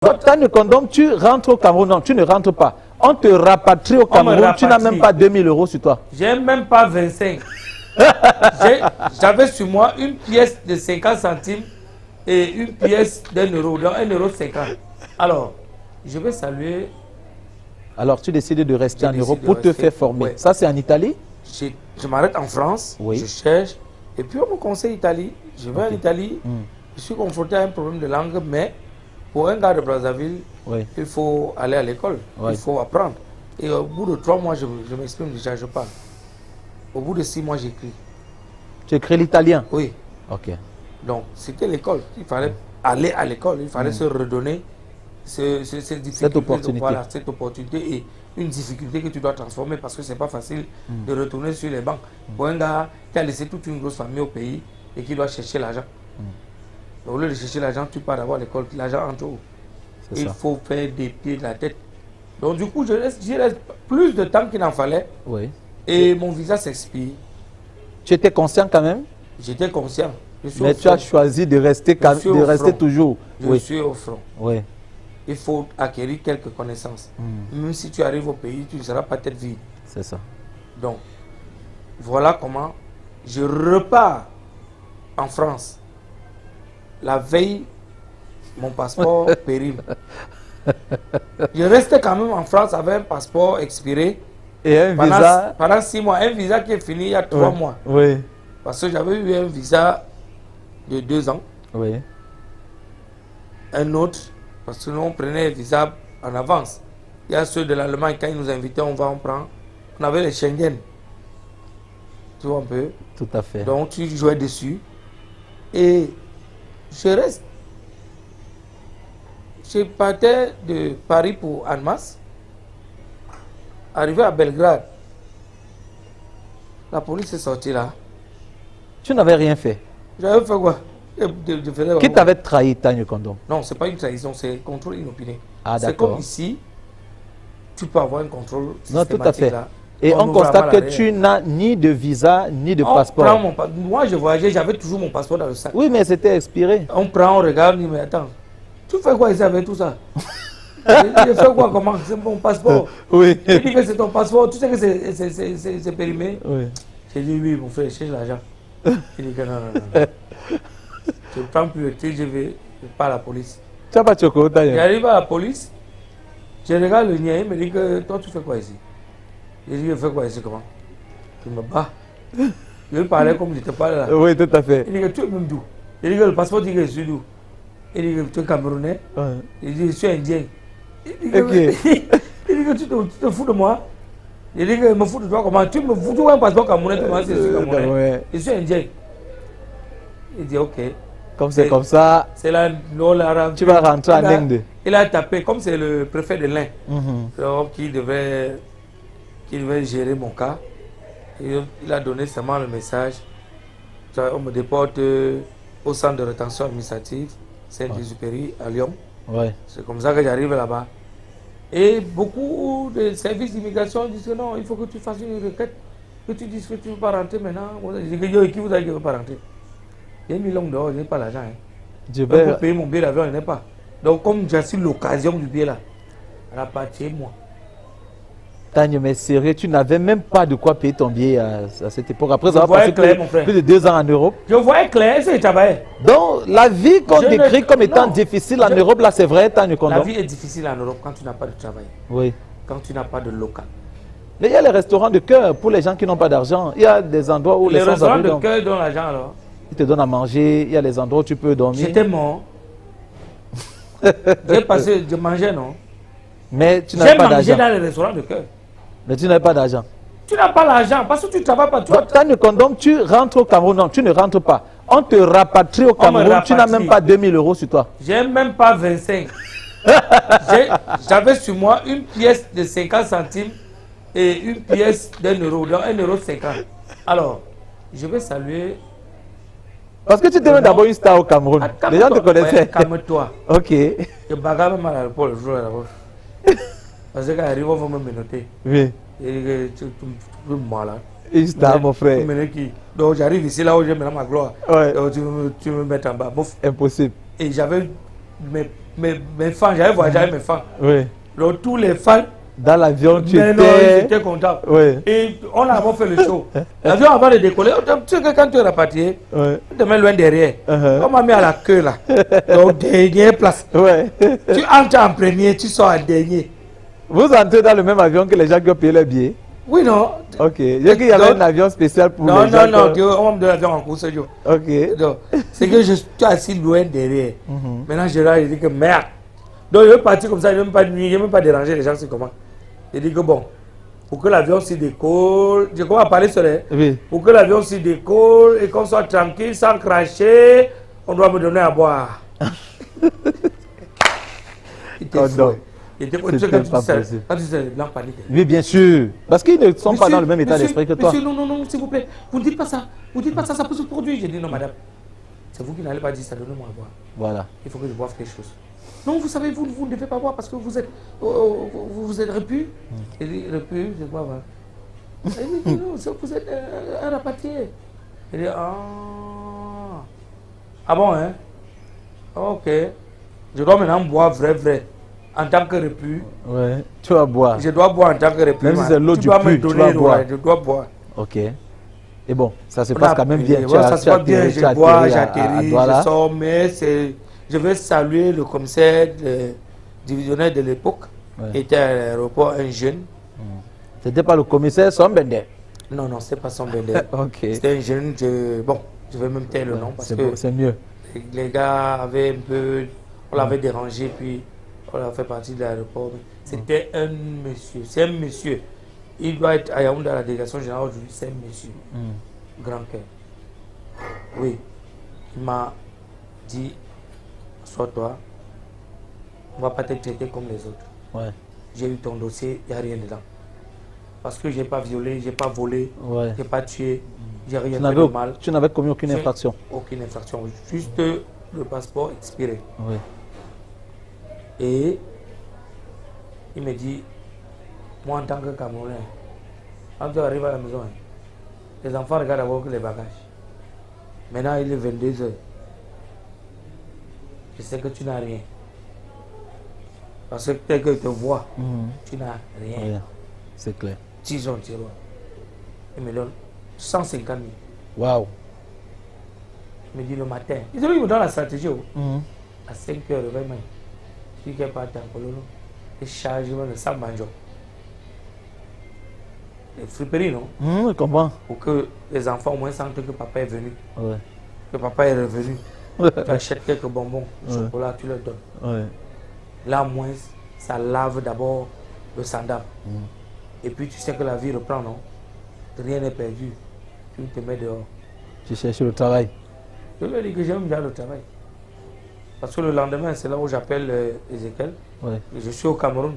Tanya Kondom, tu rentres au Cameroun, non, tu ne rentres pas. On te rapatrie au Cameroun, tu n'as même pas 2000 € sur toi. J'ai même pas 25. J'avais sur moi une pièce de 50 centimes et une pièce d'1 euro, donc 1,50 €. Alors, je vais saluer. Alors, tu décides de rester en Europe pour te faire former. Ouais. Ça, c'est en Italie? Je m'arrête en France, oui. Je cherche, et puis on me conseille Italie. Je vais en Italie, je suis confronté à un problème de langue, mais pour un gars de Brazzaville, il faut aller à l'école, il faut apprendre. Et au bout de 3 mois, je m'exprime déjà, je parle. Au bout de 6 mois, j'écris. Tu écris l'italien? Oui. Ok. Donc, c'était l'école. Il fallait aller à l'école, il fallait se redonner cette opportunité. Voilà, cette opportunité et une difficulté que tu dois transformer parce que ce n'est pas facile de retourner sur les bancs. Pour un gars qui a laissé toute une grosse famille au pays et qui doit chercher l'argent. Au lieu de chercher l'argent, tu pars d'abord à l'école, l'argent entre où? Il faut faire des pieds de la tête. Donc du coup, je reste plus de temps qu'il en fallait. Oui. Et mon visa s'expire. Tu étais conscient quand même? J'étais conscient. Mais tu as choisi de rester, toujours. Je suis au front. Oui. Il faut acquérir quelques connaissances. Même si tu arrives au pays, tu ne seras pas tête vide. C'est ça. Donc, voilà comment je repars en France. La veille, mon passeport périme. Je restais quand même en France avec un passeport expiré. Et un visa pendant 6 mois. Un visa qui est fini il y a 3 mois. Oui. Parce que j'avais eu un visa de 2 ans. Oui. Un autre, parce que nous on prenait un visa en avance. Il y a ceux de l'Allemagne, quand ils nous invitaient, on prend. On avait les Schengen. Tu vois un peu? Tout à fait. Donc tu jouais dessus. Et je reste. Je partais de Paris pour Annemasse. Arrivé à Belgrade, la police est sortie là. Tu n'avais rien fait? J'avais fait quoi? Qui t'avait trahi, Tanya Kondom? Non, c'est pas une trahison, c'est contrôle inopiné. Ah, c'est comme ici, tu peux avoir un contrôle systématique. Non, tout à fait. Là. Et on constate que tu n'as ni de visa, ni de passeport. Moi, je voyageais, j'avais toujours mon passeport dans le sac. Oui, mais c'était expiré. On prend, on regarde, on dit, mais attends, tu fais quoi ici avec tout ça? Je fais quoi? Comment? C'est mon passeport. Oui. Il dit que c'est ton passeport, tu sais que c'est périmé. Oui. J'ai dit, oui, mon frère, je cherche l'argent. Il dit que non. Je ne prends plus le thé, je vais pas à la police. Tu n'as pas de chocolat? J'arrive à la police, je regarde le nien, il me dit que toi, tu fais quoi ici? Je dis, je fais quoi ici, comment? Il me bat. Je lui parlais comme je te parlais là. Oui, tout à fait. Il dit que tu es même d'où? Il dit que le passeport dit que je suis d'où? Il dit que tu es Camerounais. Il dit, je suis Indien. Il dit que tu te fous de moi. Il dit que je me fous de toi comment? Tu me fous, tu vois un passeport camerounais, tu m'as dit que je suis Camerounais. Je suis Indien. Il dit, ok. Comme c'est comme ça, c'est là, tu vas rentrer en Inde. Il a tapé, comme c'est le préfet de l'Ain, qui devait gérer mon cas. Il a donné seulement le message. On me déporte au centre de rétention administrative, Saint-Exupéry, à Lyon. Ouais. C'est comme ça que j'arrive là-bas. Et beaucoup de services d'immigration disent que non, il faut que tu fasses une requête, que tu dises que tu ne veux pas rentrer maintenant. Je dis que yo, qui vous a dit que je ne veux pas rentrer? J'ai mis l'homme dehors, je n'ai pas l'argent. Je vais pour payer mon billet d'avion, je n'ai pas. Donc, comme j'ai su l'occasion du billet là, rapatriez-moi. Tanya, mais sérieux, tu n'avais même pas de quoi payer ton billet à cette époque. Après avoir passé plus de 2 ans en Europe. Je voyais clair, c'est travaillais. Donc, la vie qu'on décrit comme étant difficile en Europe, là, c'est vrai, Tanya Kondom? La vie est difficile en Europe quand tu n'as pas de travail. Oui. Quand tu n'as pas de local. Mais il y a les restaurants de cœur pour les gens qui n'ont pas d'argent. Il y a des endroits où les restaurants de cœur donnent l'argent alors. Ils te donnent à manger, il y a les endroits où tu peux dormir. J'étais mort. Je mangeais, non? Mais tu n'avais pas d'argent. J'ai mangé dans les restaurants de cœur. Mais tu n'avais pas d'argent. Tu n'as pas l'argent parce que tu ne travailles pas. Tanya Kondom, tu rentres au Cameroun. Non, tu ne rentres pas. On te rapatrie au Cameroun. Tu n'as même pas 2000 € sur toi. J'ai même pas 25. J'avais sur moi une pièce de 50 centimes et une pièce d'1 euro, donc 1,50 €. Alors, je vais saluer. Parce que tu étais d'abord une star au Cameroun. Les gens te connaissaient. Calme-toi. Ok. Je bagarre même à l'aéroport le jour là-bas. Parce que quand j'arrive, on va me menotter. Oui. Et tu peux me malade. Une star, mon frère. Donc j'arrive ici, là où j'ai maintenant ma gloire. Ouais. Donc tu me mets en bas. Bouf. Impossible. Et j'avais mes mes fans, j'avais voyagé avec mes fans. Oui. Donc tous les fans, dans l'avion, tu mais non, ils étaient contents. Oui. Et on a avant fait le show. L'avion avant de décoller, tu sais que quand tu es rapatrié, Oui. on te met loin derrière. On m'a mis à la queue là. Donc dernière place. Ouais. Tu entres en premier, tu sors en dernier. Vous entrez dans le même avion que les gens qui ont payé les billets? Oui, non. Ok. J'ai qu'il y avait un avion spécial pour non, les gens. Non, non, on me donne l'avion en course. Ok. Donc, c'est que je suis assis loin derrière. Maintenant, je dis que merde. Donc, je vais partir comme ça, je ne vais même pas déranger les gens, c'est comment. Je dis que bon, pour que l'avion s'y décolle, je commence à parler sur les. Oui. Pour que l'avion s'y décolle et qu'on soit tranquille, sans cracher, on doit me donner à boire. Il était fou. Il était fou. Quand tu sais, les blancs paniquent. Oui, bien sûr. Parce qu'ils ne sont pas dans le même état d'esprit que toi. Monsieur, non, s'il vous plaît. Vous ne dites pas ça. Vous ne dites pas ça, ça peut se produire. J'ai dit non, madame. C'est vous qui n'allez pas dire ça, donnez-moi à boire. Voilà. Il faut que je boive quelque chose. Non, vous savez, vous ne devez pas boire parce que vous êtes repu. Il dit, repu, je bois. Il dit, non, vous êtes un rapatrié. Il dit, ah bon, hein? Ok. Je dois maintenant boire vrai. En tant que repu. Ouais, tu vas boire. Je dois boire en tant que repu. Même si c'est l'eau du puits, tu vas boire. Je dois boire. Ok. Et bon, ça se passe quand même bien. Ça se passe bien, je bois, j'atterris, je sors, mais je vais saluer le commissaire divisionnaire de l'époque. Il était à l'aéroport, un jeune. C'était pas le commissaire Sombende? Non, c'est pas Sombende. Ok. C'était un jeune, bon, je vais même taire le nom parce que c'est mieux. Les gars avaient un peu, on l'avait dérangé, puis on l'a fait partie de l'aéroport. C'était un monsieur, c'est un monsieur. Il doit être à Yaoundé à la délégation générale aujourd'hui, c'est un monsieur. Grand cœur. Oui. Il m'a dit, sois-toi, on ne va pas te traiter comme les autres. Ouais. J'ai eu ton dossier, il n'y a rien dedans. Parce que je n'ai pas violé, je n'ai pas volé, je n'ai pas tué, j'ai rien fait de mal. Tu n'avais commis aucune infraction? Aucune infraction, juste le passeport expiré. Oui. Et il me dit, moi en tant que Camerounais, quand tu arrives à la maison, les enfants regardent d'abord que les bagages. Maintenant il est 22h. Je sais que tu n'as rien. Parce que tel que je te vois, tu n'as rien. C'est clair. Tison, tiroir. Il me donne 150 000. Waouh. Il me dit le matin. Il me donne la stratégie. À 5h, le matin. Je dis qu'il n'y a pas de temps pour le nom. Et chargement de ça, mangeons. Les friperies, non? Je comprends. Pour que les enfants au moins sentent que papa est venu. Ouais. Que papa est revenu. Tu achètes quelques bonbons, chocolat, tu leur donnes. Ouais. Là, au moins, ça lave d'abord le sandal. Et puis, tu sais que la vie reprend, non? Rien n'est perdu. Tu te mets dehors. Tu cherches le travail. Je lui ai dit que j'aime bien le travail. Parce que le lendemain, c'est là où j'appelle Ezekiel. Ouais. Je suis au Cameroun.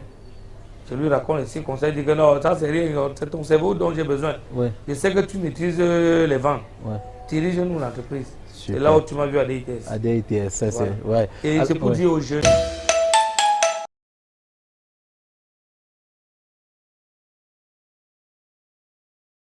Je lui raconte ici, conseil, dit que non, ça c'est rien, c'est ton cerveau dont j'ai besoin. Ouais. Je sais que tu maîtrises les ventes. Ouais. Dirige-nous l'entreprise. Super. C'est là où tu m'as vu à DITS. À DITS, ça Voilà. c'est. Ouais. Et c'est pour dire aux jeunes.